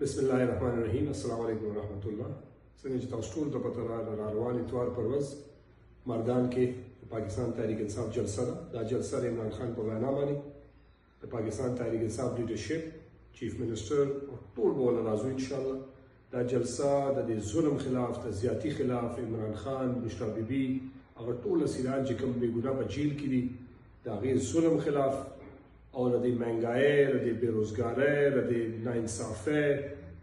بسم الله الرحمن الرحیم. السلام علیکم ورحمۃ الله. څنګه چې تاسو ټول ته پته را روان اتوار پر ورځ مردان کې پاکستان تحریک انصاف جلسه ده. دا جلسه د عمران خان په وینا باندې د پاکستان تحریک انصاف لیډرشپ چیف منسٹر ټول به ولا راځو ان شاء الله. دا جلسه د ظلم خلاف، د زیاتی خلاف، عمران خان، بشرا بیبي هغه ټول اسیران چې کوم بې ګناه په جیل کې دي د هغې ظلم خلاف او د مهنګایۍ، د بېروزګارۍ، د ناانصافۍ،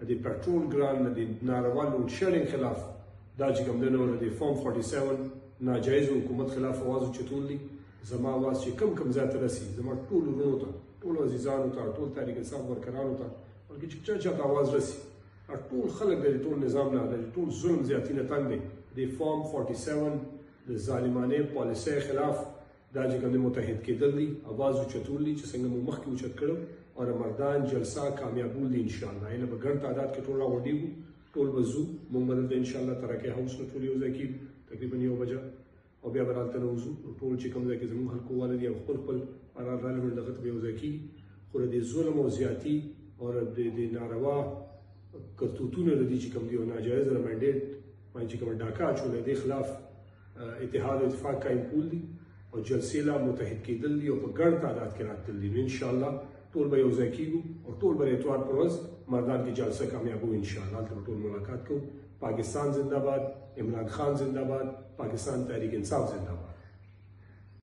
د پټرول ګران، د ناروا لوډ شیډینګ خلاف دا چې کوم دی نو د فارم 47 ناجایز حکومت خلاف اواز اوچتول دي. زما اواز چې کم ځای ته رسي، زما ټول ورونو ته، ټول عزیزانو ته، ټول تحریک انصاف ورکرانو ته، بلکې چې چا ته اواز رسي، ټول خلک د ټول نظام نه، د ټول ظلم زیاتی نه تنګ دي. د فارم 47 د ظالمانه پالیسۍ خلاف دا چې کوم متحد کېدل دي، اواز اوچتول دي چې څنګه مو مخکې اوچت کړو او مردان جلسه کامیابول دي ان شاء الله. اینه په ګڼ تعداد کې ټول راغونډېږو، ټول به ځو موږ به دلته ان شاء الله ترقی هاوس نه ټول یو ځای کېږو تقریبا 1 بجه او بیا به هلته نه وځو. ټول چې کوم ځای کې زموږ خلکو والا دي او خپل رالمنډ دغه ته به یو ځای کېږي. خو د ظلم او زیاتي او د ناروا کرتوتونه د دې چې کوم دي او ناجایز منډیټ باندې چې کوم ډاکا اچولی دې خلاف اتحاد او اتفاق قایم کول دي او جلسې لا متحد کېدل دي او په ګڼ تعداد کې راتلل دي. ان شاء الله ټول به یو ځای کېږو او ټول به اتوار پر ورځ مردان کې جلسه کامیابو ان شاء الله. هلته به ټول ملاقات کوو. پاکستان زنده باد، عمران خان زنده باد، پاکستان تحریک انصاف زنده باد.